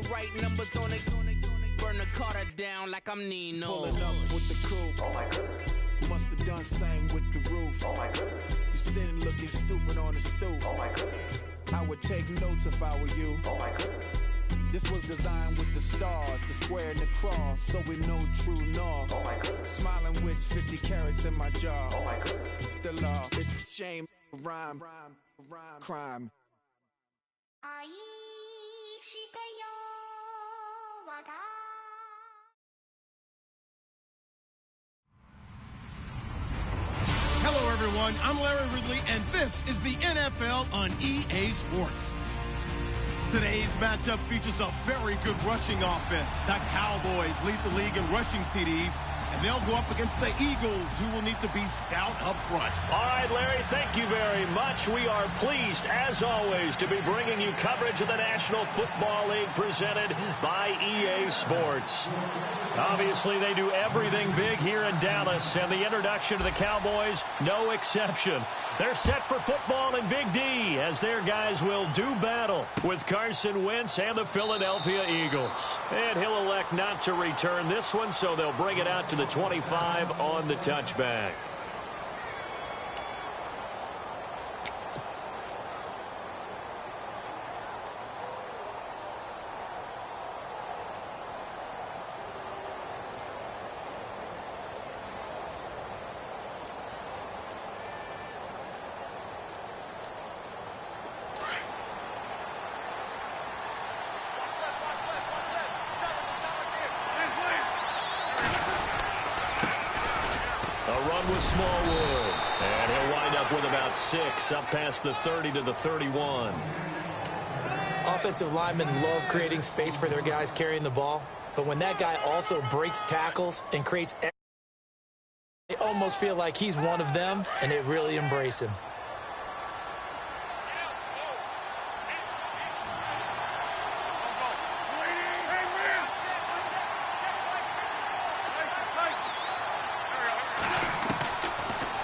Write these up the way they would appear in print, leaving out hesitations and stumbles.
the right numbers on it. Burn the Carter down like I'm Nino. Pulling up with the coupe. Oh my goodness. Must have done same with the roof. Oh my goodness. You sitting looking stupid on the stoop. Oh my goodness. I would take notes if I were you. Oh my goodness. This was designed with the stars, the square and the cross, so we know true north. Oh my goodness. Smiling with 50 carats in my jaw. Oh my goodness. The law, it's a shame, rhyme, crime. Hello, everyone. I'm Larry Ridley, and this is the NFL on EA Sports. Today's matchup features a very good rushing offense. The Cowboys lead the league in rushing TDs, and they'll go up against the Eagles, who will need to be stout up front. All right, Larry, thank you very much. We are pleased, as always, to be bringing you coverage of the National Football League presented by EA Sports. Obviously, they do everything big here in Dallas, and the introduction to the Cowboys, no exception. They're set for football in Big D, as their guys will do battle with Carson Wentz and the Philadelphia Eagles. And he'll elect not to return this one, so they'll bring it out to the 25 on the touchback. With Smallwood, and he'll wind up with about 6 up past the 30 to the 31. Offensive linemen love creating space for their guys carrying the ball, but when that guy also breaks tackles and creates, they almost feel like he's one of them, and they really embrace him.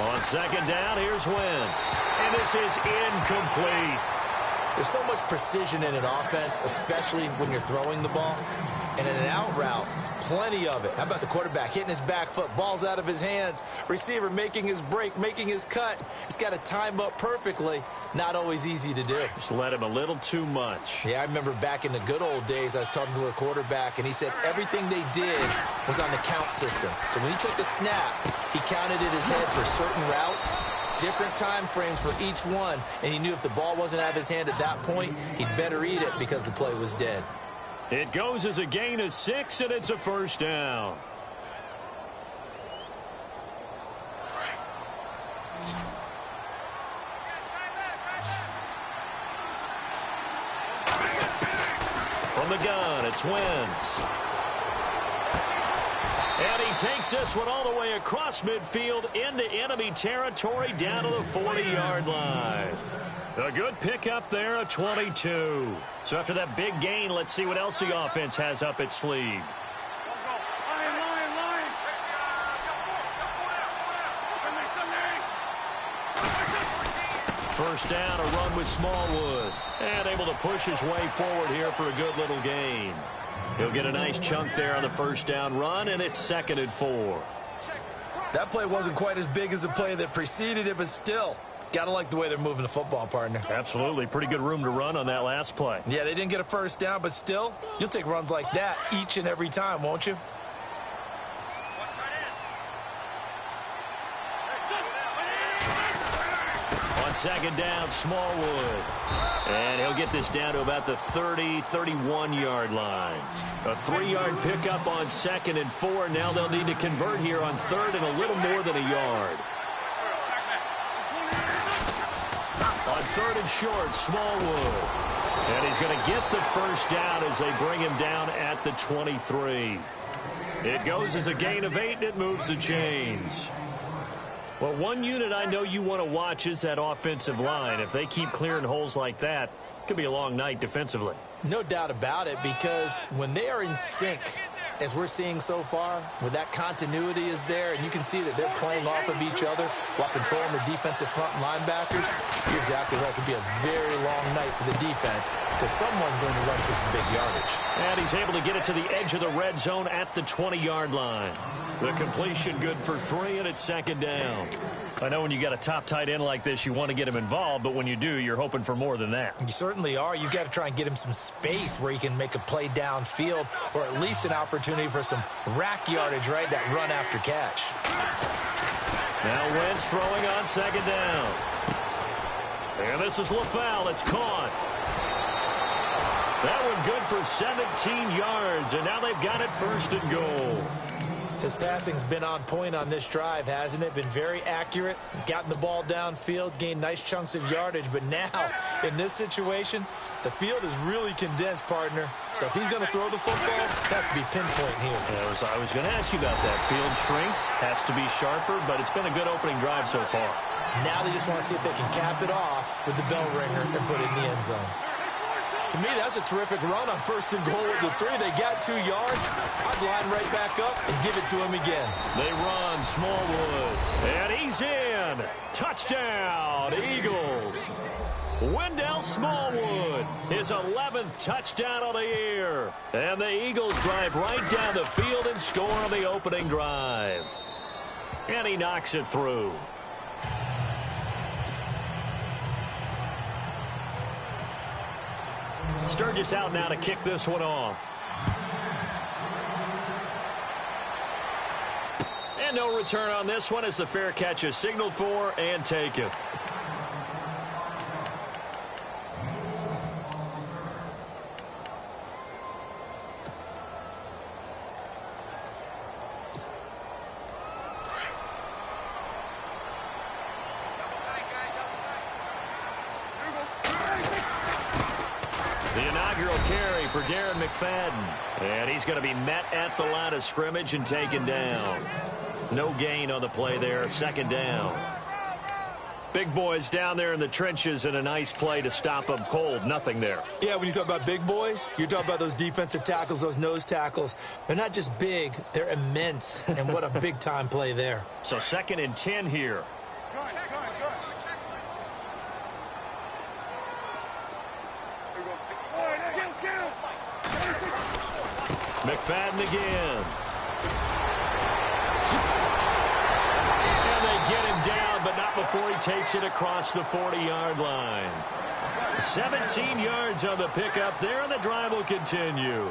On second down, here's Wentz. And this is incomplete. There's so much precision in an offense, especially when you're throwing the ball. And in an out route, plenty of it. How about the quarterback hitting his back foot, ball's out of his hands, receiver making his break, making his cut. He's got to time up perfectly. Not always easy to do. Just let him a little too much. Yeah, I remember back in the good old days, I was talking to a quarterback, and he said everything they did was on the count system. So when he took a snap, he counted in his head for certain routes, different time frames for each one, and he knew if the ball wasn't out of his hand at that point, he'd better eat it because the play was dead. It goes as a gain of 6, and it's a first down. From the gun, it's Wentz. And he takes this one all the way across midfield into enemy territory down to the 40-yard line. A good pickup there, a 22. So after that big gain, let's see what else the offense has up its sleeve. First down, a run with Smallwood. And able to push his way forward here for a good little gain. He'll get a nice chunk there on the first down run, and it's 2nd and 4. That play wasn't quite as big as the play that preceded it, but still, gotta like the way they're moving the football, partner. Absolutely. Pretty good room to run on that last play. Yeah, they didn't get a first down, but still, you'll take runs like that each and every time, won't you? On second down, Smallwood. And he'll get this down to about the 30, 31-yard line. A 3-yard pickup on 2nd and 4. Now they'll need to convert here on 3rd and a little more than a yard. On 3rd and short, Smallwood. And he's going to get the first down as they bring him down at the 23. It goes as a gain of 8, and it moves the chains. Well, one unit I know you want to watch is that offensive line. If they keep clearing holes like that, it could be a long night defensively. No doubt about it, because when they are in sync, as we're seeing so far, when that continuity is there, and you can see that they're playing off of each other while controlling the defensive front linebackers, you're exactly right. It could be a very long night for the defense because someone's going to run for some big yardage. And he's able to get it to the edge of the red zone at the 20-yard line. The completion good for 3, and it's second down. I know when you got a top tight end like this, you want to get him involved, but when you do, you're hoping for more than that. You certainly are. You've got to try and get him some space where he can make a play downfield or at least an opportunity for some rack yardage, right? That run after catch. Now Wentz throwing on second down. And this is LaFowl. It's caught. That one good for 17 yards, and now they've got it first and goal. His passing's been on point on this drive, hasn't it? Been very accurate, gotten the ball downfield, gained nice chunks of yardage. But now, in this situation, the field is really condensed, partner. So if he's going to throw the football, that could be pinpoint here. I was going to ask you about that. Field shrinks, has to be sharper, but it's been a good opening drive so far. Now they just want to see if they can cap it off with the bell ringer and put it in the end zone. To me, that's a terrific run on first and goal with the 3. They got 2 yards. I'd line right back up and give it to him again. They run Smallwood, and he's in. Touchdown, Eagles. Wendell Smallwood, his 11th touchdown of the year. And the Eagles drive right down the field and score on the opening drive. And he knocks it through. Sturgis out now to kick this one off. And no return on this one as the fair catch is signaled for and taken. For Darren McFadden. And he's going to be met at the line of scrimmage and taken down. No gain on the play there. Second down. Big boys down there in the trenches and a nice play to stop them cold. Nothing there. Yeah, when you talk about big boys, you're talking about those defensive tackles, those nose tackles. They're not just big, they're immense. And what a big-time play there. So second and 10 here. McFadden again. And they get him down, but not before he takes it across the 40-yard line. 17 yards on the pickup there, and the drive will continue.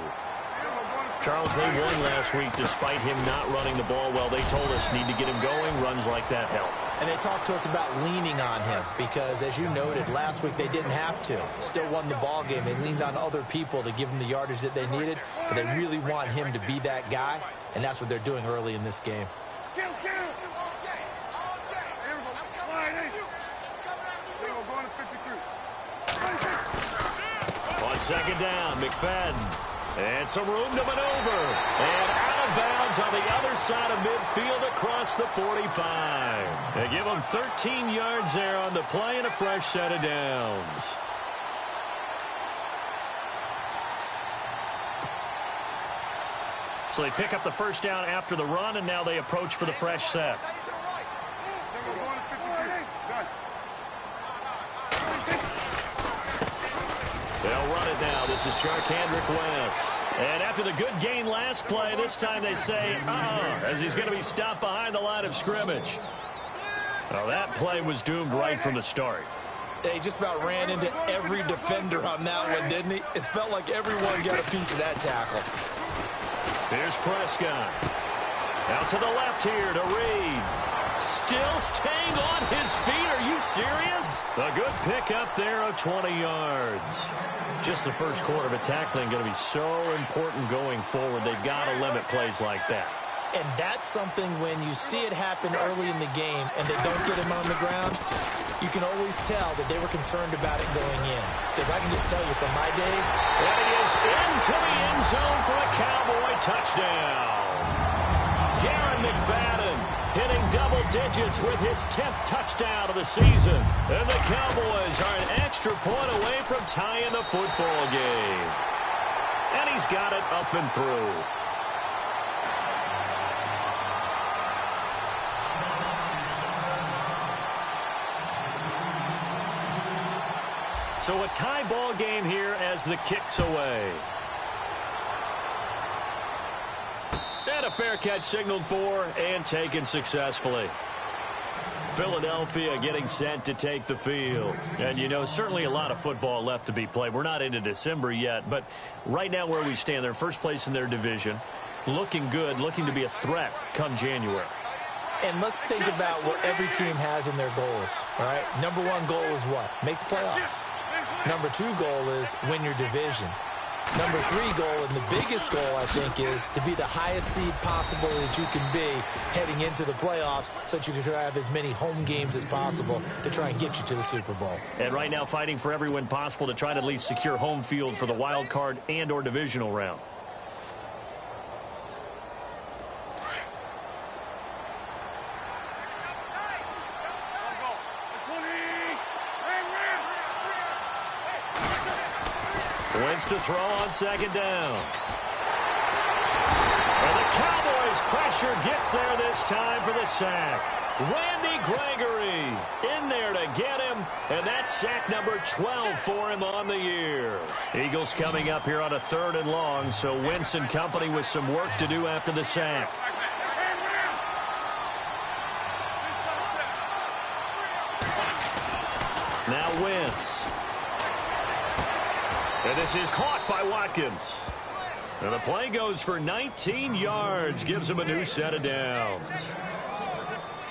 Charles, they won last week despite him not running the ball well. They told us need to get him going. Runs like that help. And they talked to us about leaning on him because, as you noted, last week they didn't have to. Still won the ball game. They leaned on other people to give them the yardage that they needed, but they really want him to be that guy, and that's what they're doing early in this game. On second down, McFadden. And some room to maneuver. And out of bounds on the other side of midfield across the 45. They give him 13 yards there on the play and a fresh set of downs. So they pick up the first down after the run, and now they approach for the fresh set. They'll run it now. This is Charkandrick West. And after the good gain last play, this time they say, as he's going to be stopped behind the line of scrimmage. Well, that play was doomed right from the start. They just about ran into every defender on that one, didn't he? It felt like everyone got a piece of that tackle. Here's Prescott. Out to the left here to Reed. Still staying on his feet. Are you serious? A good pickup there of 20 yards. Just the first quarter of a tackling going to be so important going forward. They've got to limit plays like that. And that's something when you see it happen early in the game and they don't get him on the ground, you can always tell that they were concerned about it going in. Because I can just tell you from my days. And he is into the end zone for a Cowboy touchdown. Darren McFadden hitting double digits with his 10th touchdown of the season. And the Cowboys are an extra point away from tying the football game. And he's got it up and through. So a tie ball game here as the kick's away. And a fair catch signaled for and taken successfully. Philadelphia getting set to take the field. And, you know, certainly a lot of football left to be played. We're not into December yet, but right now where we stand, they're first place in their division. Looking good, looking to be a threat come January. And let's think about what every team has in their goals, all right? Number one goal is what? Make the playoffs. Number two goal is win your division. Number three goal, and the biggest goal, I think, is to be the highest seed possible that you can be heading into the playoffs so that you can have as many home games as possible to try and get you to the Super Bowl. And right now fighting for every win possible to try to at least secure home field for the wild card and or divisional round. Wentz to throw on second down. And the Cowboys pressure gets there this time for the sack. Randy Gregory in there to get him, and that's sack number 12 for him on the year. Eagles coming up here on a 3rd and long, so Wentz and company with some work to do after the sack. Now Wentz. And this is caught by Watkins. And the play goes for 19 yards, gives him a new set of downs.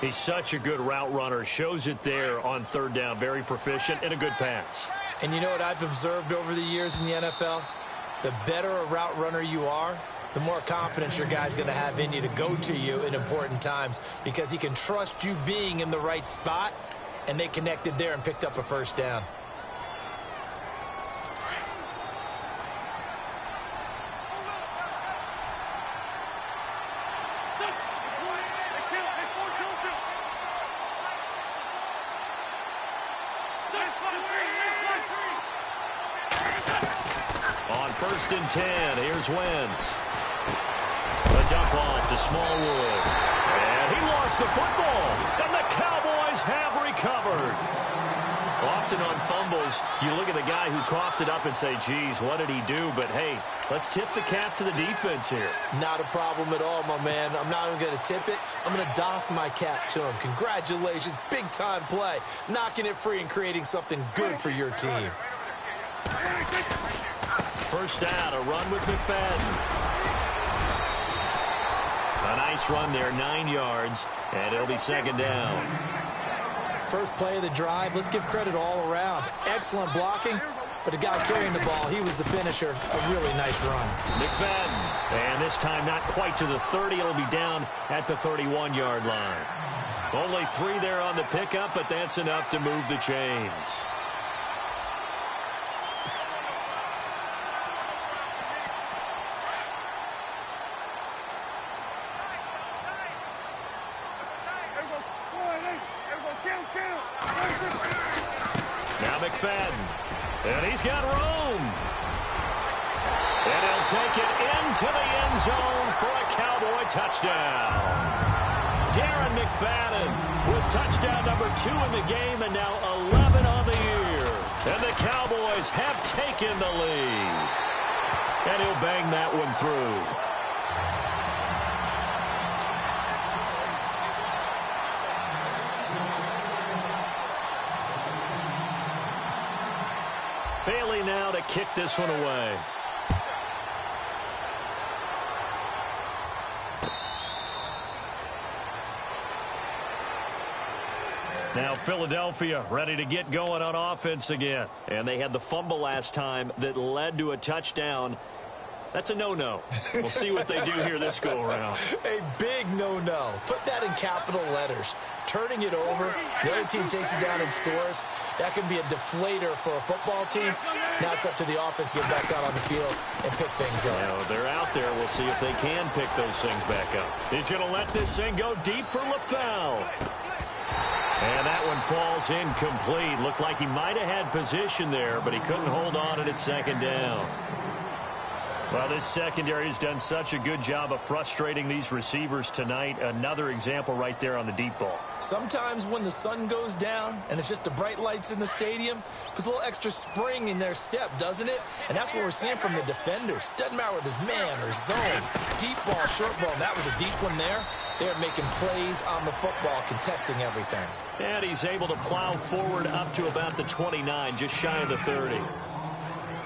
He's such a good route runner, shows it there on 3rd down, very proficient and a good pass. And you know what I've observed over the years in the NFL? The better a route runner you are, the more confidence your guy's going to have in you to go to you in important times because he can trust you being in the right spot, and they connected there and picked up a 1st down. On 1st and 10, here's Wentz. The dump off to Smallwood. And he lost the football. And the Cowboys have recovered. Often on fumbles, you look at the guy who coughed it up and say, geez, what did he do? But, hey, let's tip the cap to the defense here. Not a problem at all, my man. I'm not even going to tip it. I'm going to doff my cap to him. Congratulations. Big-time play. Knocking it free and creating something good for your team. First down, a run with McFadden. A nice run there, 9 yards, and it'll be 2nd down. First play of the drive, let's give credit all around. Excellent blocking, but the guy carrying the ball, he was the finisher. A really nice run. McFadden, and this time not quite to the 30. It'll be down at the 31-yard line. Only 3 there on the pickup, but that's enough to move the chains. Now McFadden, and he's got room. And he'll take it into the end zone for a Cowboy touchdown. Darren McFadden with touchdown number 2 in the game and now 11 on the year. And the Cowboys have taken the lead. And he'll bang that one through. Bailey now to kick this one away. Now Philadelphia ready to get going on offense again. And they had the fumble last time that led to a touchdown. That's a no-no. We'll see what they do here this go-around. A big no-no. Put that in capital letters. Turning it over, the other team takes it down and scores. That can be a deflator for a football team. Now it's up to the offense to get back out on the field and pick things up. Now, they're out there. We'll see if they can pick those things back up. He's going to let this thing go deep for LaFell. And that one falls incomplete. Looked like he might have had position there, but he couldn't hold on at 2nd down. Well, this secondary has done such a good job of frustrating these receivers tonight. Another example right there on the deep ball. Sometimes when the sun goes down and it's just the bright lights in the stadium, puts a little extra spring in their step, doesn't it? And that's what we're seeing from the defenders. Doesn't matter whether it's man or zone, deep ball, short ball. That was a deep one there. They're making plays on the football, contesting everything. And he's able to plow forward up to about the 29, just shy of the 30.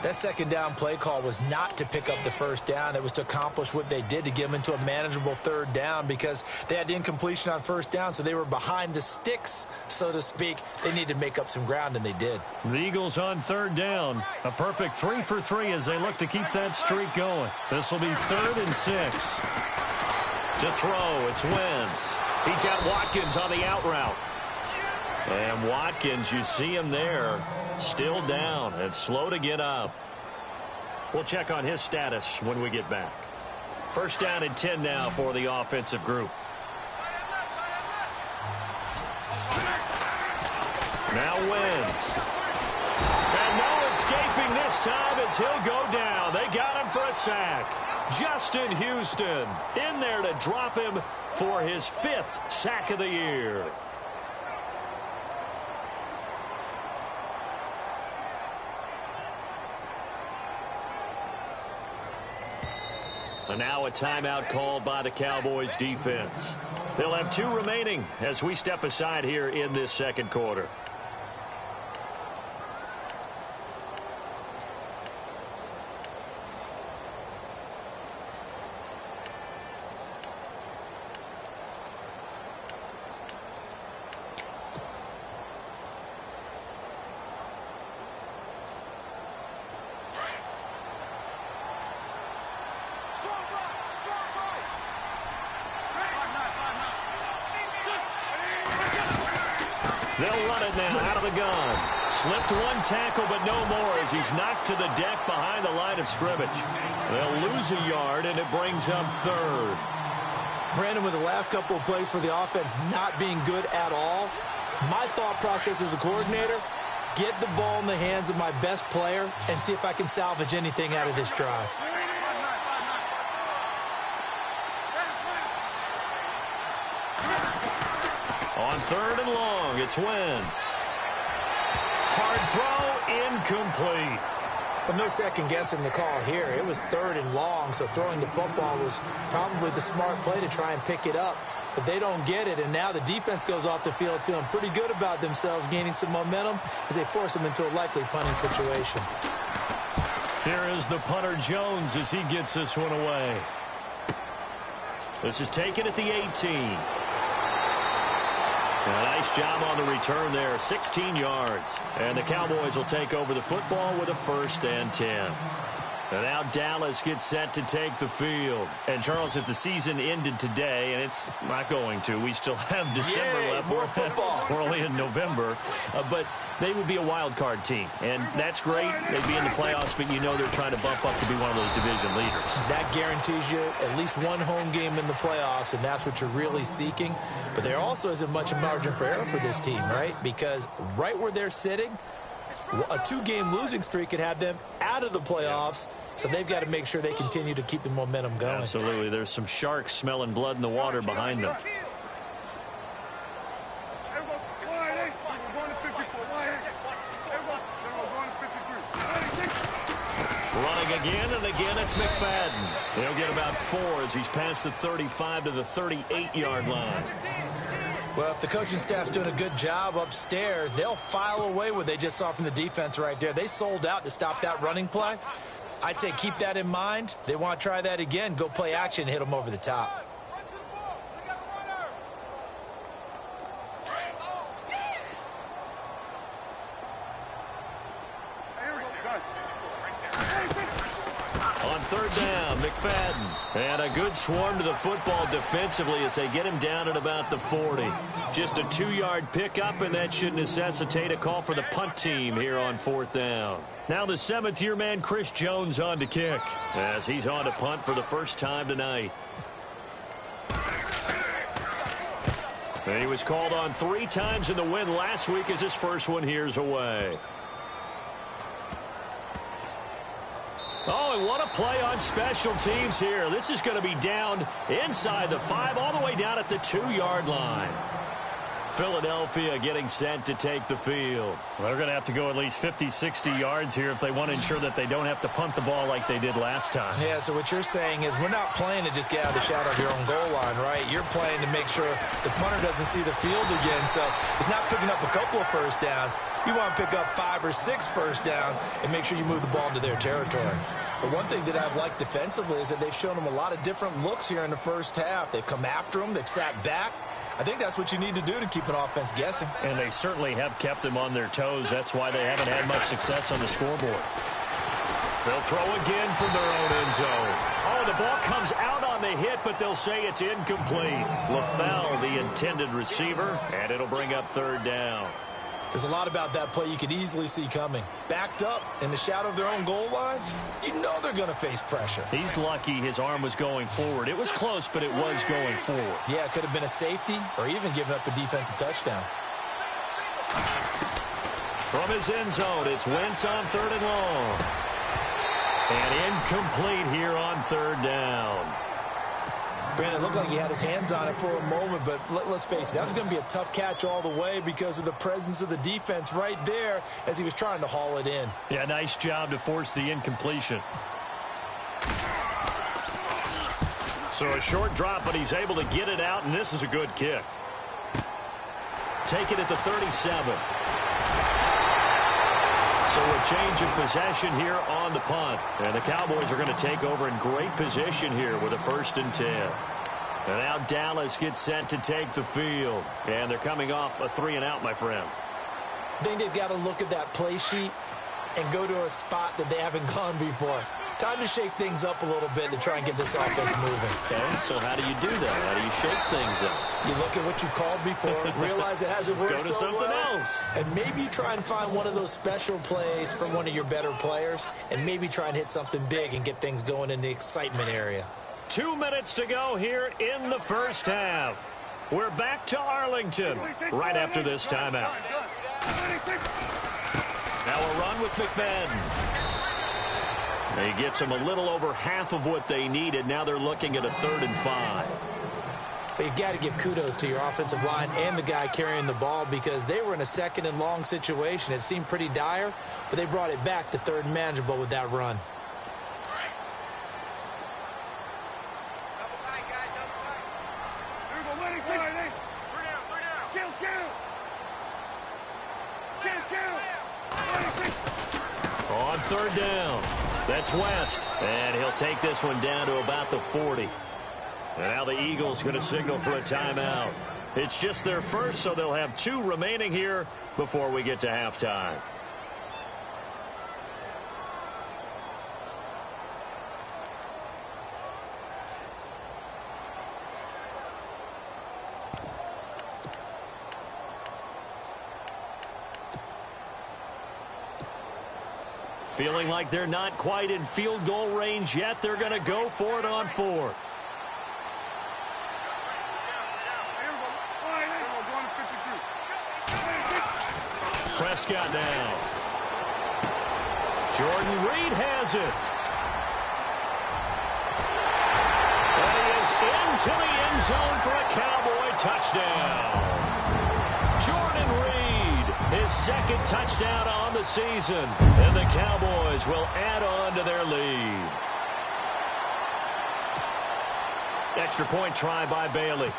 That second down play call was not to pick up the first down. It was to accomplish what they did, to get them into a manageable third down, because they had incompletion on first down, so they were behind the sticks, so to speak. They needed to make up some ground, and they did. The Eagles on third down. A perfect 3 for 3 as they look to keep that streak going. This will be 3rd and 6. To throw, it's Wentz. He's got Watkins on the out route. And Watkins, you see him there, still down and slow to get up. We'll check on his status when we get back. First down and 10 now for the offensive group. Now Wentz. And no escaping this time as he'll go down. They got him for a sack. Justin Houston in there to drop him for his 5th sack of the year. And now a timeout called by the Cowboys defense. They'll have 2 remaining as we step aside here in this second quarter. They'll run it now out of the gun. Slipped one tackle, but no more as he's knocked to the deck behind the line of scrimmage. They'll lose a yard, and it brings up 3rd. Brandon, with the last couple of plays for the offense not being good at all, my thought process as a coordinator, get the ball in the hands of my best player and see if I can salvage anything out of this drive. On 3rd and long, it's Wentz. Hard throw, incomplete. But no second guessing the call here. It was 3rd and long, so throwing the football was probably the smart play to try and pick it up. But they don't get it, and now the defense goes off the field feeling pretty good about themselves, gaining some momentum as they force them into a likely punting situation. Here is the punter Jones as he gets this one away. This is taken at the 18. A nice job on the return there, 16 yards. And the Cowboys will take over the football with a 1st and 10. And now Dallas gets set to take the field. And, Charles, if the season ended today, and it's not going to, we still have December left. More football. We're only in November. But they would be a wild card team. And that's great. They'd be in the playoffs, but you know they're trying to bump up to be one of those division leaders. That guarantees you at least one home game in the playoffs, and that's what you're really seeking. But there also isn't much margin for error for this team, right? Because right where they're sitting, a 2-game losing streak could have them out of the playoffs. So they've got to make sure they continue to keep the momentum going. Absolutely. There's some sharks smelling blood in the water behind them. Running again, and again it's McFadden. He'll get about 4 as he's past the 35 to the 38-yard line. Well, if the coaching staff's doing a good job upstairs, they'll file away what they just saw from the defense right there. They sold out to stop that running play. I'd say keep that in mind. They want to try that again. Go play action, hit them over the top. On 3rd down, McFadden. And a good swarm to the football defensively as they get him down at about the 40. Just a 2-yard pickup, and that should necessitate a call for the punt team here on 4th down. Now the 7th-year man, Chris Jones, on to kick as he's on to punt for the first time tonight. And he was called on 3 times in the win last week as his first one here's away. Oh, and what a play on special teams here. This is going to be down inside the 5, all the way down at the 2-yard line. Philadelphia getting set to take the field. Well, they're going to have to go at least 50, 60 yards here if they want to ensure that they don't have to punt the ball like they did last time. Yeah, so what you're saying is we're not playing to just get out of the shadow of your own goal line, right? You're playing to make sure the punter doesn't see the field again. So it's not picking up a couple of first downs. You want to pick up 5 or 6 first downs and make sure you move the ball into their territory. But one thing that I've liked defensively is that they've shown them a lot of different looks here in the first half. They've come after them. They've sat back. I think that's what you need to do to keep an offense guessing. And they certainly have kept them on their toes. That's why they haven't had much success on the scoreboard. They'll throw again from their own end zone. Oh, the ball comes out on the hit, but they'll say it's incomplete. LaFell, the intended receiver, and it'll bring up 3rd down. There's a lot about that play you could easily see coming. Backed up in the shadow of their own goal line, you know they're going to face pressure. He's lucky his arm was going forward. It was close, but it was going forward. Yeah, it could have been a safety or even given up a defensive touchdown. From his end zone, it's Wentz on 3rd and long. And incomplete here on 3rd down. Brandon, it looked like he had his hands on it for a moment, but let's face it, that was going to be a tough catch all the way because of the presence of the defense right there as he was trying to haul it in. Yeah, nice job to force the incompletion. So a short drop, but he's able to get it out, and this is a good kick. Take it at the 37. So a change of possession here on the punt. And the Cowboys are going to take over in great position here with a 1st and 10. And now Dallas gets set to take the field. And they're coming off a 3-and-out, my friend. I think they've got to look at that play sheet and go to a spot that they haven't gone before. Time to shake things up a little bit to try and get this offense moving. Okay, so how do you do that? How do you shake things up? You look at what you've called before, realize it hasn't worked Go to so something well, else. and maybe you try and find one of those special plays from one of your better players, and maybe try and hit something big and get things going in the excitement area. 2 minutes to go here in the first half. We're back to Arlington right after this timeout. Now a run with McFadden. He gets them a little over half of what they needed. Now they're looking at a 3rd and 5. But you got to give kudos to your offensive line and the guy carrying the ball because they were in a 2nd and long situation. It seemed pretty dire, but they brought it back to 3rd and manageable with that run. On 3rd down, that's West, and he'll take this one down to about the 40. And now the Eagles going to signal for a timeout. It's just their first, so they'll have 2 remaining here before we get to halftime. Feeling like they're not quite in field goal range yet. They're going to go for it on 4th. Prescott now. Jordan Reed has it. And he is into the end zone for a Cowboy touchdown. Jordan Reed, his 2nd touchdown on the season. And the Cowboys will add on to their lead. Extra point try by Bailey.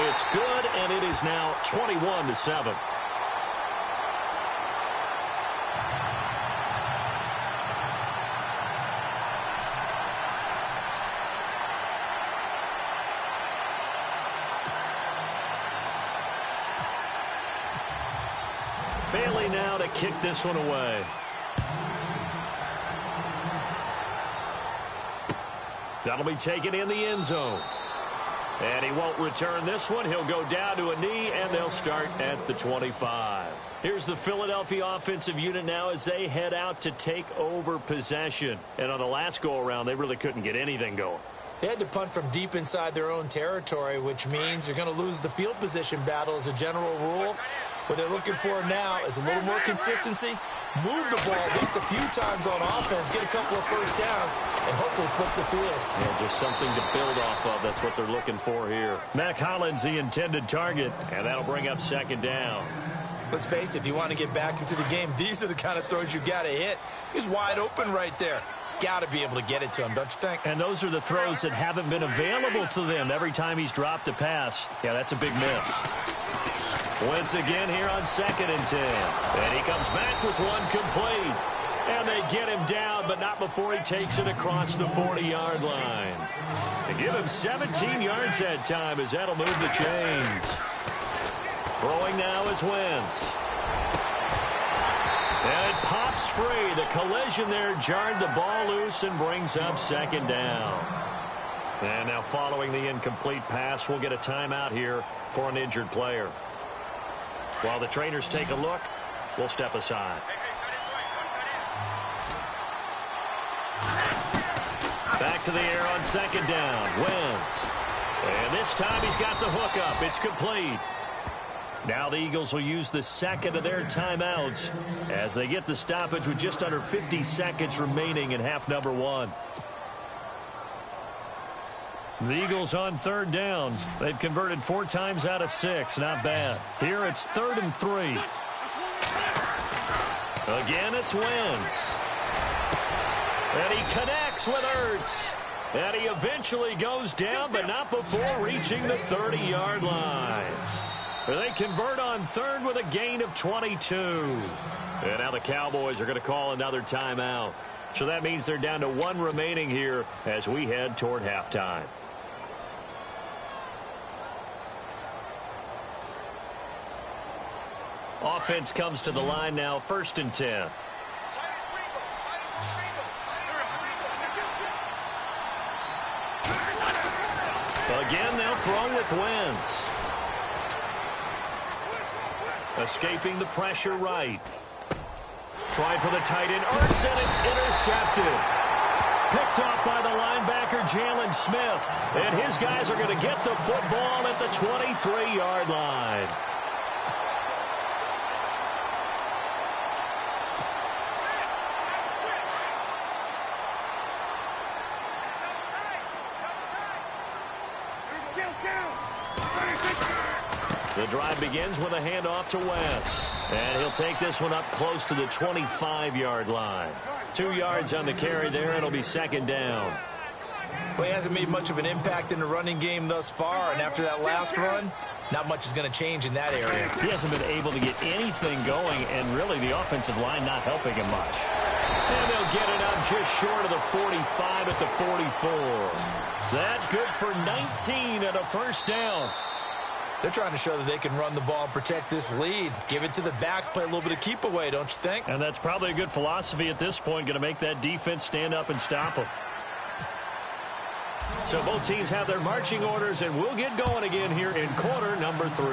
It's good, and it is now 21-7. Bailey now to kick this one away. That'll be taken in the end zone. And he won't return this one. He'll go down to a knee, and they'll start at the 25. Here's the Philadelphia offensive unit now as they head out to take over possession. And on the last go-around, they really couldn't get anything going. They had to punt from deep inside their own territory, which means you're going to lose the field position battle as a general rule. What they're looking for now is a little more consistency, move the ball at least a few times on offense, get a couple of first downs, and hopefully flip the field. Yeah, just something to build off of. That's what they're looking for here. Mac Hollins, the intended target, and that'll bring up second down. Let's face it, if you want to get back into the game, these are the kind of throws you got to hit. He's wide open right there. Got to be able to get it to him, don't you think? And those are the throws that haven't been available to them every time he's dropped a pass. Yeah, that's a big miss. Once again here on 2nd and 10. And he comes back with one complete. And they get him down, but not before he takes it across the 40-yard line. They give him 17 yards that time as that'll move the chains. Throwing now is Wentz. And it pops free. The collision there jarred the ball loose and brings up second down. And now following the incomplete pass, we'll get a timeout here for an injured player. While the trainers take a look, we'll step aside. Back to the air on second down. Wentz. And this time he's got the hook up. It's complete. Now the Eagles will use the second of their timeouts as they get the stoppage with just under 50 seconds remaining in half number 1. The Eagles on third down. They've converted 4 times out of 6. Not bad. Here it's 3rd and 3. Again, it's Wentz. And he connects with Ertz. And he eventually goes down, but not before reaching the 30-yard line. They convert on third with a gain of 22. And now the Cowboys are going to call another timeout. So that means they're down to 1 remaining here as we head toward halftime. Offense comes to the line now, 1st and 10. Again, they'll throw with Wentz. Escaping the pressure right. Tried for the tight end, Ertz, and it's intercepted. Picked off by the linebacker, Jalen Smith. And his guys are going to get the football at the 23-yard line. The drive begins with a handoff to Wentz. And he'll take this one up close to the 25-yard line. 2 yards on the carry there. It'll be second down. Well, he hasn't made much of an impact in the running game thus far. And after that last run, not much is going to change in that area. He hasn't been able to get anything going. And really, the offensive line not helping him much. And they'll get it up just short of the 45 at the 44. That good for 19 and a first down. They're trying to show that they can run the ball and protect this lead. Give it to the backs, play a little bit of keep away, don't you think? And that's probably a good philosophy at this point, going to make that defense stand up and stop them. So both teams have their marching orders, and we'll get going again here in quarter number 3.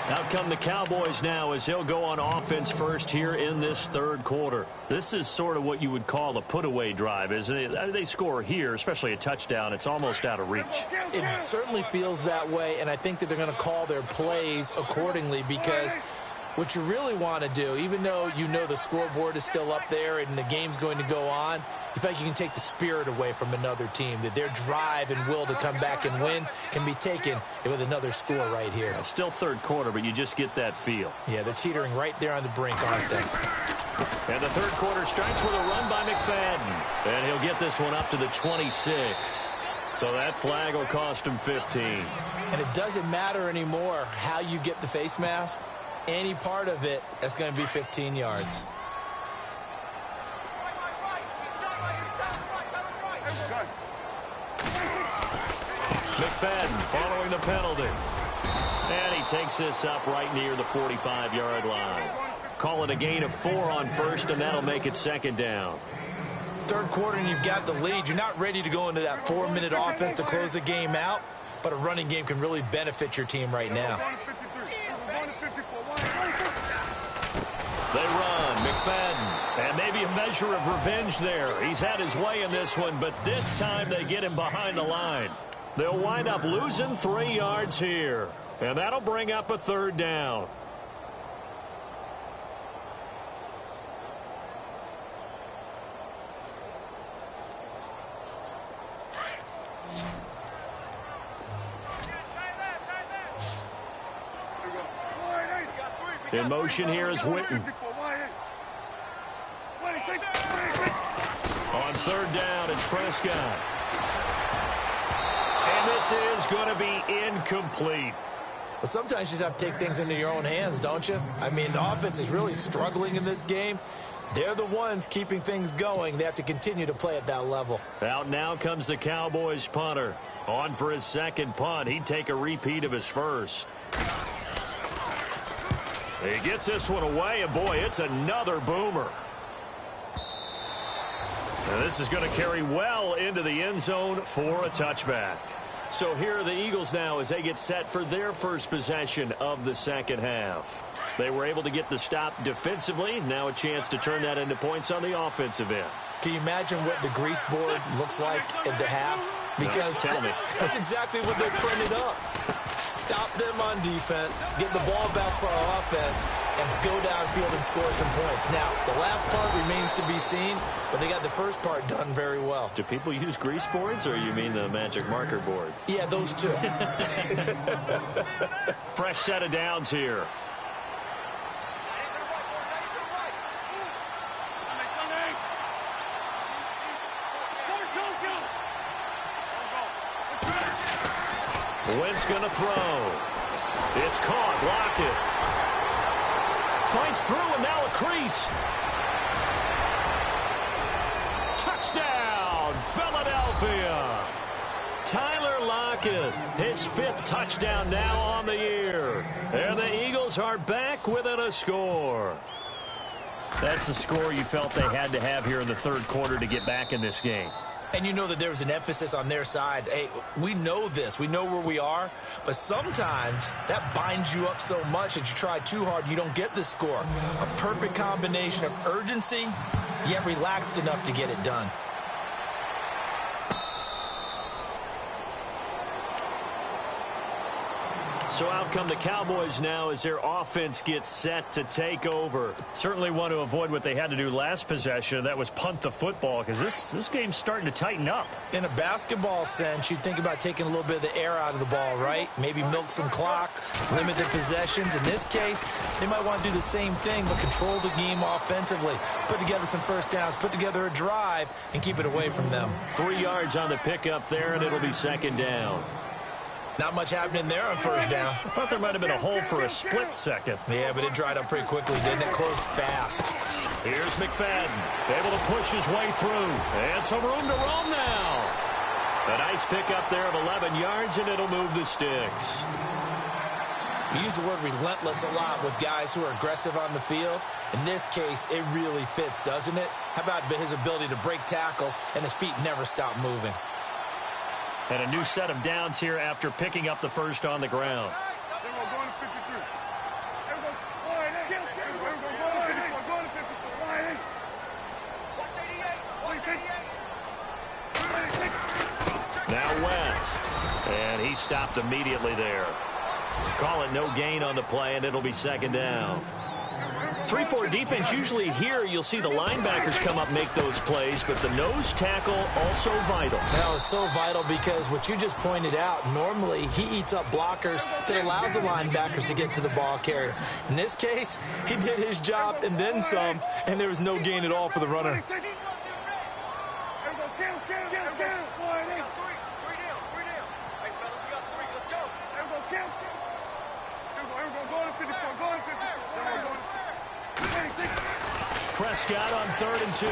Out come the Cowboys now as they'll go on offense first here in this third quarter. This is sort of what you would call a put-away drive, isn't it? I mean, they score here, especially a touchdown. It's almost out of reach. It certainly feels that way, and I think that they're going to call their plays accordingly because what you really want to do, even though you know the scoreboard is still up there and the game's going to go on, you feel like you can take the spirit away from another team, that their drive and will to come back and win can be taken with another score right here. Still third quarter, but you just get that feel. Yeah, they're teetering right there on the brink, aren't they? And the third quarter starts with a run by McFadden. And he'll get this one up to the 26. So that flag will cost him 15. And it doesn't matter anymore how you get the face mask. Any part of it, that's going to be 15 yards. McFadden following the penalty. And he takes this up right near the 45-yard line. Call it a gain of 4 on first, and that'll make it second down. Third quarter, and you've got the lead. You're not ready to go into that 4-minute offense to close the game out, but a running game can really benefit your team right now. They run. McFadden. And maybe a measure of revenge there. He's had his way in this one, but this time they get him behind the line. They'll wind up losing 3 yards here. And that'll bring up a 3rd down. In motion here is Witten. On 3rd down, it's Prescott. And this is going to be incomplete. Well, sometimes you just have to take things into your own hands, don't you? I mean, the offense is really struggling in this game. They're the ones keeping things going. They have to continue to play at that level. Out now comes the Cowboys punter. On for his 2nd punt. He'd take a repeat of his 1st. He gets this one away, and boy, it's another boomer. And this is going to carry well into the end zone for a touchback. So here are the Eagles now as they get set for their first possession of the 2nd half. They were able to get the stop defensively. Now a chance to turn that into points on the offensive end. Can you imagine what the grease board looks like at the half? Because tell me. That's exactly what they printed up. Stop them on defense, get the ball back for our offense, and go downfield and score some points. Now, the last part remains to be seen, but they got the first part done very well. Do people use grease boards, or you mean the magic marker boards? Yeah, those two. Fresh set of downs here. Wentz going to throw. It's caught. Lockett fights through, and now a crease. Touchdown, Philadelphia. Tyler Lockett, his 5th touchdown now on the year. And the Eagles are back within a score. That's a score you felt they had to have here in the 3rd quarter to get back in this game. And you know that there's an emphasis on their side. Hey, we know this. We know where we are. But sometimes that binds you up so much that you try too hard, you don't get the score. A perfect combination of urgency, yet relaxed enough to get it done. So out come the Cowboys now as their offense gets set to take over. Certainly want to avoid what they had to do last possession. That was punt the football, because this game's starting to tighten up. In a basketball sense, you think about taking a little bit of the air out of the ball, right? Maybe milk some clock, limit the possessions. In this case, they might want to do the same thing, but control the game offensively. Put together some first downs, put together a drive, and keep it away from them. 3 yards on the pickup there, and it'll be 2nd down. Not much happening there on first down. I thought there might have been a hole for a split second. Yeah, but it dried up pretty quickly, didn't it? Closed fast. Here's McFadden, able to push his way through. And some room to roam now. A nice pickup there of 11 yards, and it'll move the sticks. We use the word relentless a lot with guys who are aggressive on the field. In this case, it really fits, doesn't it? How about his ability to break tackles and his feet never stop moving? And a new set of downs here after picking up the first on the ground. Now West. And he stopped immediately there. Call it no gain on the play, and it'll be 2nd down. 3-4 defense, usually here you'll see the linebackers come up, make those plays, but the nose tackle also vital. That was so vital because what you just pointed out, normally he eats up blockers that allows the linebackers to get to the ball carrier. In this case, he did his job and then some, and there was no gain at all for the runner. Prescott on 3rd and 2.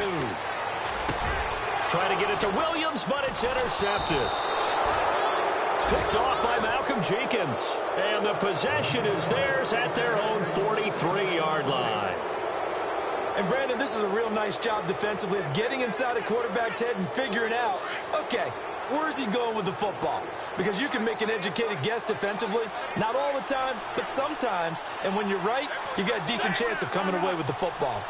Trying to get it to Williams, but it's intercepted. Picked off by Malcolm Jenkins. And the possession is theirs at their own 43-yard line. And, Brandon, this is a real nice job defensively of getting inside a quarterback's head and figuring out, okay, where's he going with the football? Because you can make an educated guess defensively. Not all the time, but sometimes. And when you're right, you've got a decent chance of coming away with the football.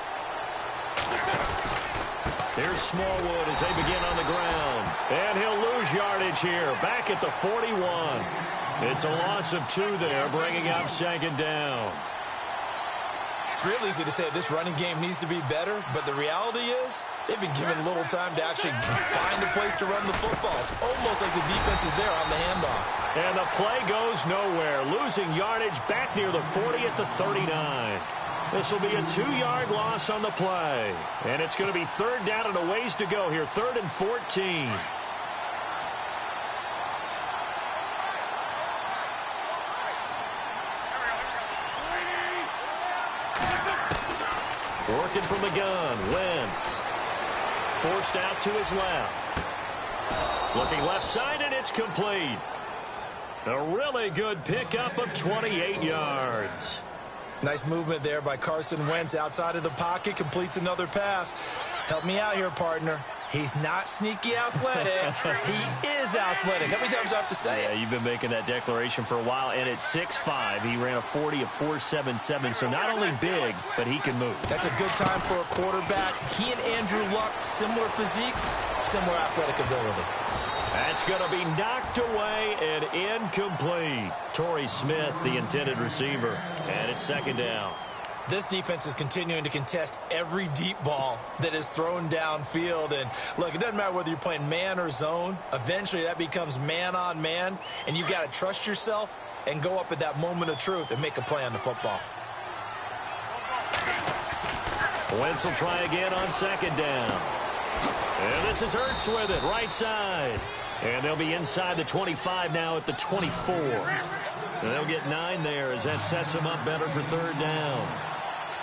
Here's Smallwood as they begin on the ground. And he'll lose yardage here, back at the 41. It's a loss of 2 there, bringing up second down. It's real easy to say this running game needs to be better, but the reality is they've been given little time to actually find a place to run the football. It's almost like the defense is there on the handoff. And the play goes nowhere, losing yardage back near the 40 at the 39. This will be a 2-yard loss on the play. And it's going to be third down and a ways to go here, 3rd and 14. Working from the gun, Wentz. Forced out to his left. Looking left side, and it's complete. A really good pickup of 28 yards. Nice movement there by Carson Wentz outside of the pocket, completes another pass. Help me out here, partner. He's not sneaky athletic. He is athletic. How many times do I have to say it? Yeah, you've been making that declaration for a while, and at 6'5", he ran a 40 of 4.77, so not only big, but he can move. That's a good time for a quarterback. He and Andrew Luck, similar physiques, similar athletic ability. That's going to be knocked away and incomplete. Torrey Smith, the intended receiver, and it's second down. This defense is continuing to contest every deep ball that is thrown downfield. And, look, it doesn't matter whether you're playing man or zone. Eventually, that becomes man-on-man, and you've got to trust yourself and go up at that moment of truth and make a play on the football. Wentz will try again on second down. And this is Hurts with it, right side. And they'll be inside the 25 now at the 24. And they'll get 9 there as that sets them up better for third down.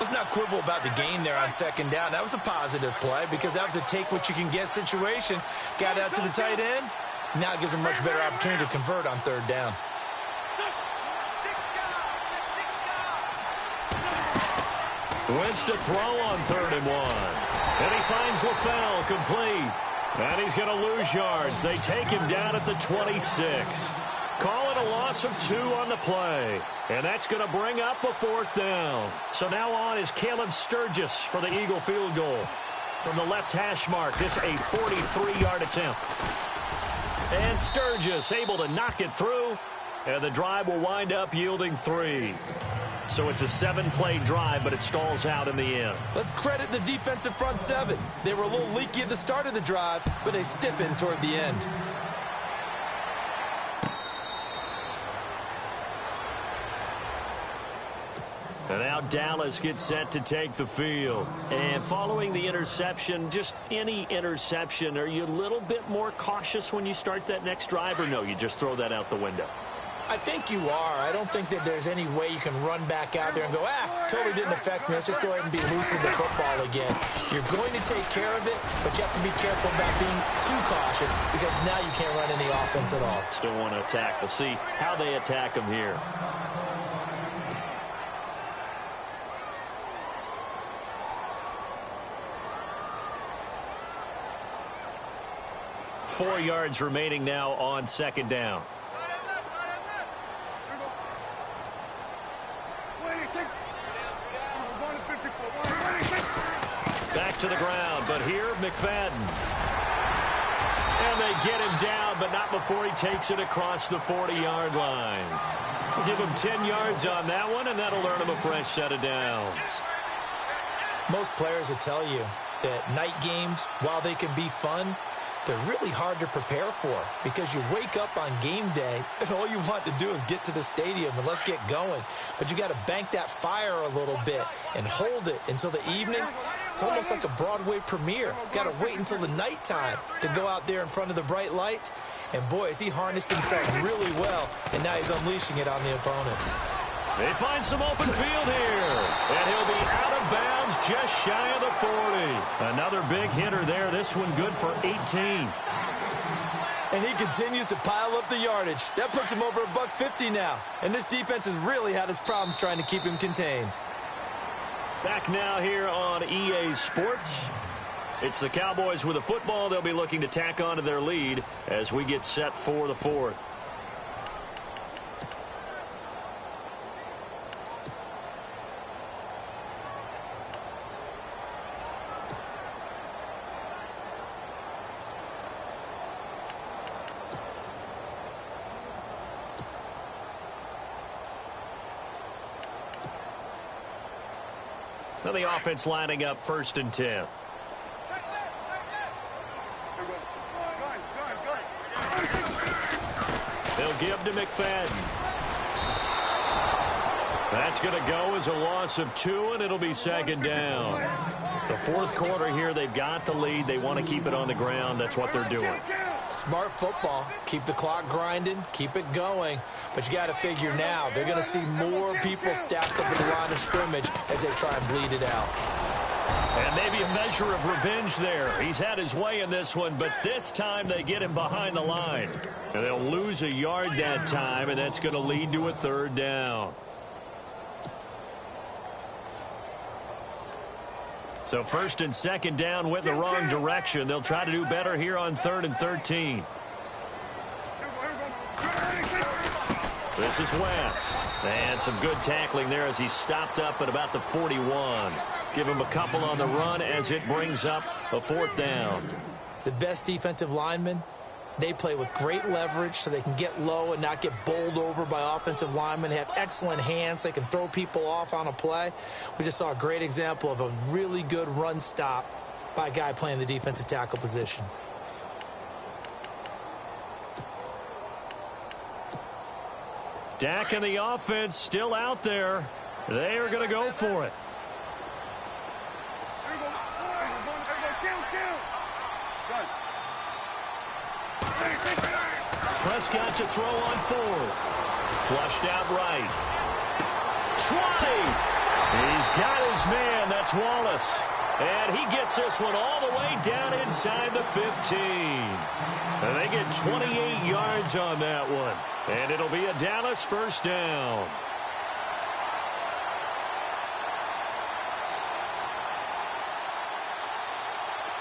Let's not quibble about the gain there on second down. That was a positive play because that was a take-what-you-can-get situation. Got out to the tight end. Now it gives them a much better opportunity to convert on third down. Wentz to throw on 3rd and 1. And he finds LaFell complete. And he's going to lose yards. They take him down at the 26. Call it a loss of 2 on the play. And that's going to bring up a 4th down. So now on is Caleb Sturgis for the Eagle field goal. From the left hash mark, this a 43-yard attempt. And Sturgis able to knock it through. And the drive will wind up yielding 3. So it's a 7-play drive, but it stalls out in the end. Let's credit the defensive front 7. They were a little leaky at the start of the drive, but they stiffened toward the end. And now Dallas gets set to take the field. And following the interception, just any interception, are you a little bit more cautious when you start that next drive, or no, you just throw that out the window? I think you are. I don't think that there's any way you can run back out there and go, totally didn't affect me. Let's just go ahead and be loose with the football again. You're going to take care of it, but you have to be careful about being too cautious because now you can't run any offense at all. Still want to attack. We'll see how they attack them here. Four yards remaining now on second down. Back to the ground, but here, McFadden. And they get him down, but not before he takes it across the 40-yard line. We'll give him 10 yards on that one, and that'll earn him a fresh set of downs. Most players will tell you that night games, while they can be fun, they're really hard to prepare for because you wake up on game day and all you want to do is get to the stadium and let's get going. But you got to bank that fire a little bit and hold it until the evening. It's almost like a Broadway premiere. Got to wait until the nighttime to go out there in front of the bright lights. And boy, has he harnessed himself really well, and now he's unleashing it on the opponents. They find some open field here, and he'll be out of bounds just shy of the 40. Another big hitter there. This one good for 18. And he continues to pile up the yardage. That puts him over $150 now. And this defense has really had its problems trying to keep him contained. Back now here on EA Sports. It's the Cowboys with the football. They'll be looking to tack on to their lead as we get set for the fourth. So the offense lining up 1st and 10. They'll give to McFadden. That's going to go as a loss of 2, and it'll be 2nd down. The 4th quarter here, they've got the lead. They want to keep it on the ground. That's what they're doing. Smart football. Keep the clock grinding. Keep it going. But you got to figure now, they're going to see more people stacked up at the line of scrimmage as they try and bleed it out. And maybe a measure of revenge there. He's had his way in this one, but this time they get him behind the line. And they'll lose a yard that time, and that's going to lead to a 3rd down. So 1st and 2nd down went the wrong direction. They'll try to do better here on 3rd and 13. This is West. And some good tackling there as he stopped up at about the 41. Give him a couple on the run as it brings up a 4th down. The best defensive linemen, they play with great leverage so they can get low and not get bowled over by offensive linemen. They have excellent hands. They can throw people off on a play. We just saw a great example of a really good run stop by a guy playing the defensive tackle position. Dak and the offense still out there. They are going to go for it. Prescott to throw on 4th. Flushed out right. 20. He's got his man. That's Wallace. And he gets this one all the way down inside the 15. And they get 28 yards on that one. And it'll be a Dallas 1st down.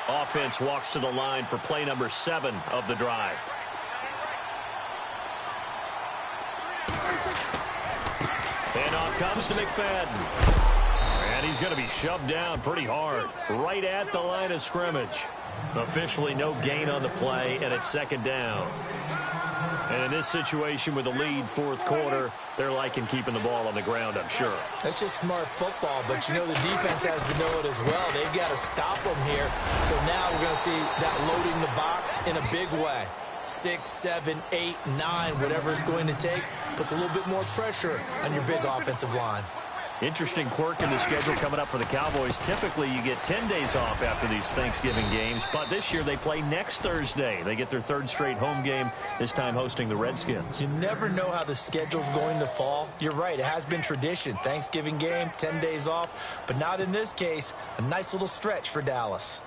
Offense walks to the line for play number 7 of the drive. And off comes to McFadden. And he's going to be shoved down pretty hard, right at the line of scrimmage. Officially no gain on the play, and it's 2nd down. And in this situation with the lead 4th quarter, they're liking keeping the ball on the ground, I'm sure. That's just smart football, but you know the defense has to know it as well. They've got to stop them here. So now we're going to see that loading the box in a big way. 6, 7, 8, 9, whatever it's going to take, puts a little bit more pressure on your big offensive line. Interesting quirk in the schedule coming up for the Cowboys. Typically, you get 10 days off after these Thanksgiving games, but this year they play next Thursday. They get their 3rd straight home game, this time hosting the Redskins. You never know how the schedule's going to fall. You're right, it has been tradition. Thanksgiving game, 10 days off, but not in this case. A nice little stretch for Dallas.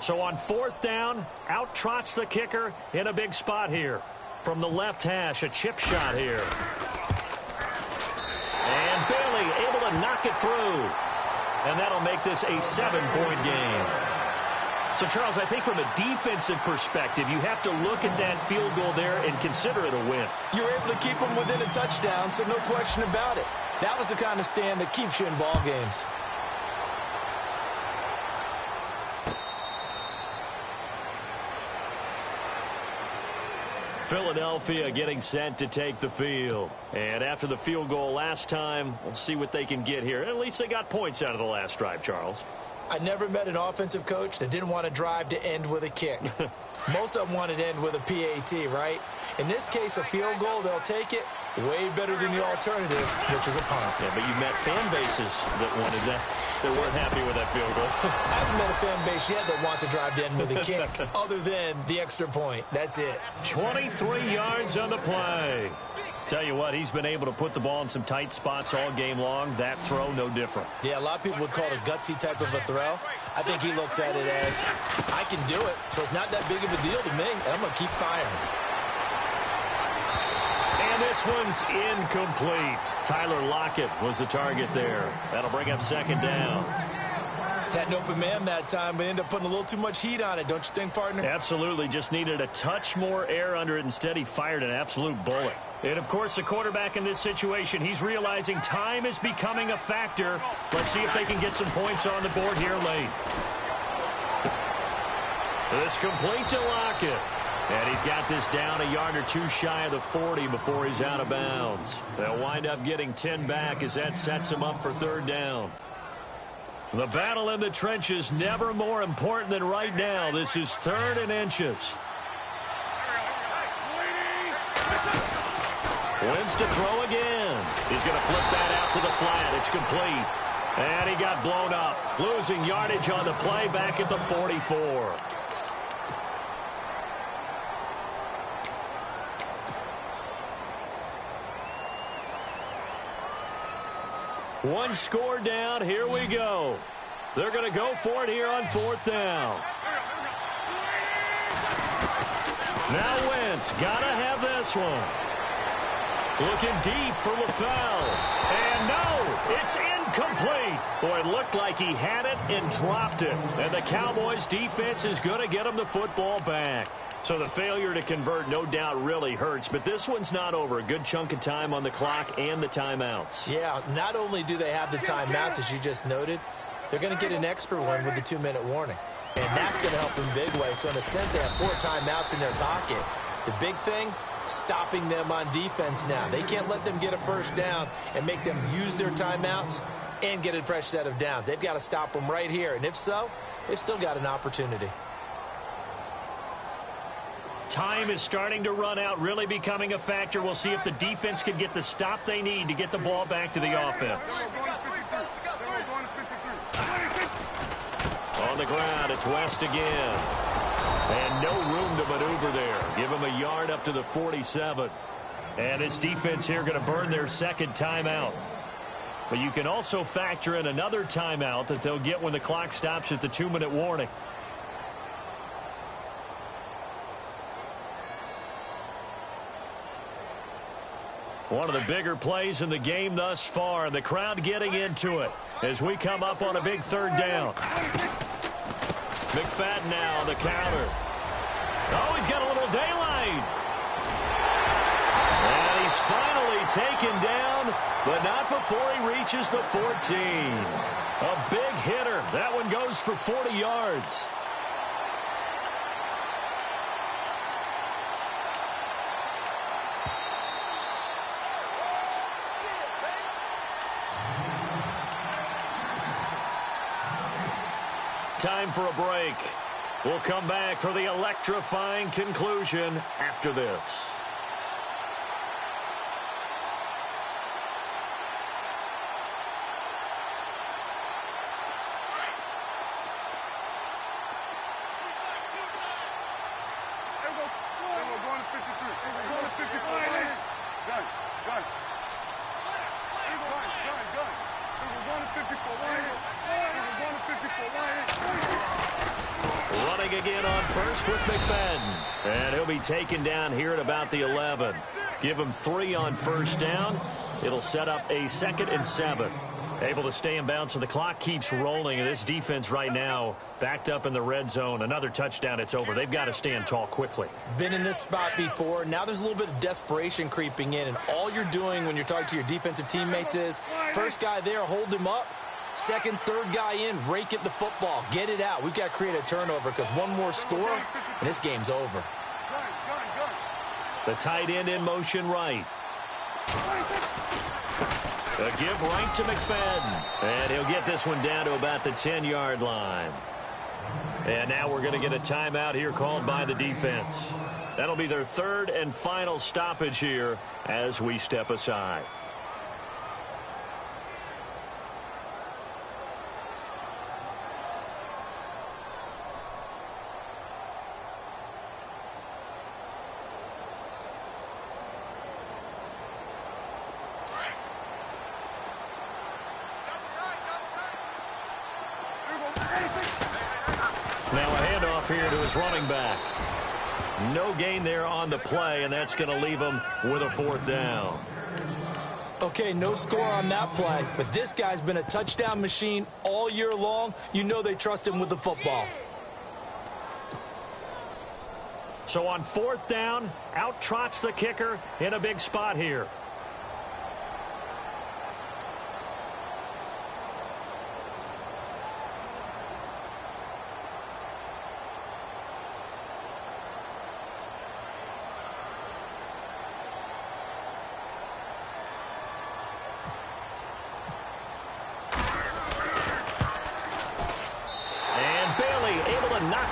So on 4th down, out trots the kicker in a big spot here. From the left hash, a chip shot here. And Bailey able to knock it through. And that'll make this a 7-point game. So, Charles, I think from a defensive perspective, you have to look at that field goal there and consider it a win. You're able to keep them within a touchdown, so no question about it. That was the kind of stand that keeps you in ball games. Philadelphia getting set to take the field. And after the field goal last time, we'll see what they can get here. At least they got points out of the last drive, Charles. I never met an offensive coach that didn't want to drive to end with a kick. Most of them wanted to end with a PAT, right? In this case, a field goal, they'll take it. Way better than the alternative, which is a punt. Yeah, but you met fan bases that wanted that. They weren't happy with that field goal. I haven't met a fan base yet that wants to drive to end with a kick, other than the extra point. That's it. 23 yards on the play. Tell you what, he's been able to put the ball in some tight spots all game long. That throw, no different. Yeah, a lot of people would call it a gutsy type of a throw. I think he looks at it as, I can do it, so it's not that big of a deal to me, and I'm going to keep firing. And this one's incomplete. Tyler Lockett was the target there. That'll bring up 2nd down. Had an open man that time, but ended up putting a little too much heat on it, don't you think, partner? Absolutely. Just needed a touch more air under it. Instead, he fired an absolute bullet. And, of course, the quarterback in this situation, he's realizing time is becoming a factor. Let's see if they can get some points on the board here late. This complete to Lockett. And he's got this down a yard or two shy of the 40 before he's out of bounds. They'll wind up getting 10 back as that sets him up for third down. The battle in the trenches never more important than right now. This is 3rd and inches. Wins to throw again. He's going to flip that out to the flat. It's complete. And he got blown up. Losing yardage on the play back at the 44. One score down. Here we go. They're going to go for it here on 4th down. Now Wentz got to have this one. Looking deep for LaFell. And no, it's incomplete. Boy, it looked like he had it and dropped it. And the Cowboys defense is going to get him the football back. So the failure to convert no doubt really hurts, but this one's not over. A good chunk of time on the clock and the timeouts. Yeah, not only do they have the timeouts, as you just noted, they're going to get an extra one with the 2-minute warning. And that's going to help in big way. So in a sense, they have 4 timeouts in their pocket. The big thing, stopping them on defense now. They can't let them get a first down and make them use their timeouts and get a fresh set of downs. They've got to stop them right here. And if so, they've still got an opportunity. Time is starting to run out, really becoming a factor. We'll see if the defense can get the stop they need to get the ball back to the offense. On the ground, it's West again. And no room to maneuver there. Give him a yard up to the 47. And this defense here going to burn their second timeout. But you can also factor in another timeout that they'll get when the clock stops at the 2-minute warning. One of the bigger plays in the game thus far, and the crowd getting into it as we come up on a big 3rd down. McFadden now on the counter. Oh, he's got a little daylight. And he's finally taken down, but not before he reaches the 14. A big hitter. That one goes for 40 yards. Time for a break. We'll come back for the electrifying conclusion after this. Running again on first with McFadden. And he'll be taken down here at about the 11. Give him 3 on first down. It'll set up a 2nd and 7. Able to stay in bounds, so the clock keeps rolling. And this defense right now backed up in the red zone. Another touchdown, it's over. They've got to stand tall quickly. Been in this spot before. Now there's a little bit of desperation creeping in. And all you're doing when you're talking to your defensive teammates is, first guy there, hold him up. Second, third guy in, rake at the football. Get it out. We've got to create a turnover because one more score, and this game's over. The tight end in motion right. A give right to McFadden. And he'll get this one down to about the 10-yard line. And now we're going to get a timeout here called by the defense. That'll be their 3rd and final stoppage here as we step aside. Now a handoff here to his running back. No gain there on the play, and that's going to leave him with a 4th down. Okay, no score on that play, but this guy's been a touchdown machine all year long. You know they trust him with the football. So on 4th down, out trots the kicker in a big spot here.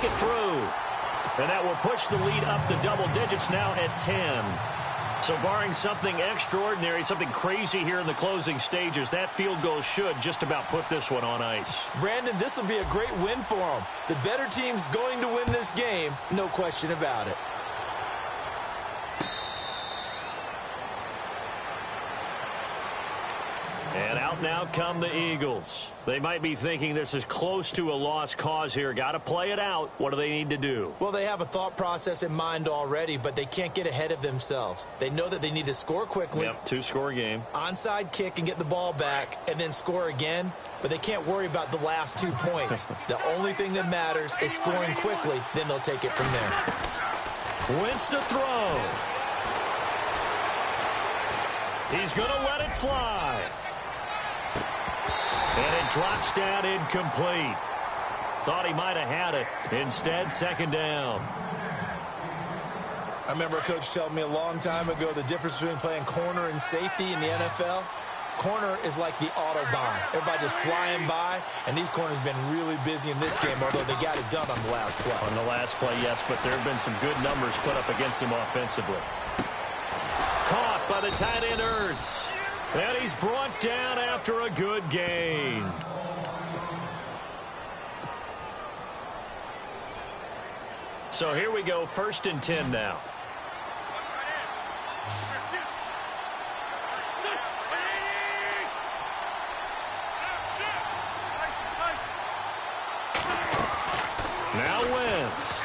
make it through. And that will push the lead up to double digits now at 10. So barring something extraordinary, something crazy here in the closing stages, that field goal should just about put this one on ice. Brandon, this will be a great win for them. The better team's going to win this game, no question about it. And out now come the Eagles. They might be thinking this is close to a lost cause here. Got to play it out. What do they need to do? Well, they have a thought process in mind already, but they can't get ahead of themselves. They know that they need to score quickly. Yep, two-score game. Onside kick and get the ball back and then score again, but they can't worry about the last 2 points. The only thing that matters is scoring quickly, then they'll take it from there. Wentz to throw. He's going to let it fly. And it drops down incomplete. Thought he might have had it. Instead, second down. I remember a coach telling me a long time ago the difference between playing corner and safety in the NFL. Corner is like the Autobahn. Everybody just flying by, and these corners have been really busy in this game, although they got it done on the last play. On the last play, yes, but there have been some good numbers put up against him offensively. Caught by the tight end Ertz. And he's brought down after a good gain. So here we go, 1st and 10 now. Now Wentz.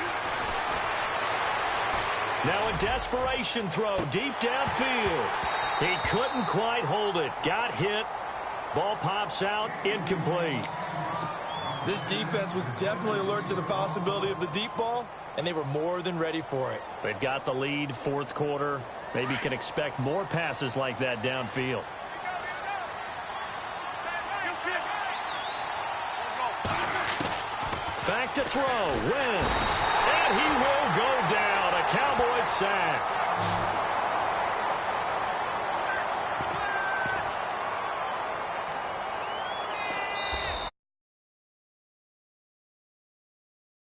Now a desperation throw deep downfield. He couldn't quite hold it. Got hit. Ball pops out. Incomplete. This defense was definitely alert to the possibility of the deep ball, and they were more than ready for it. They've got the lead, 4th quarter. Maybe can expect more passes like that downfield. Back to throw. Wentz.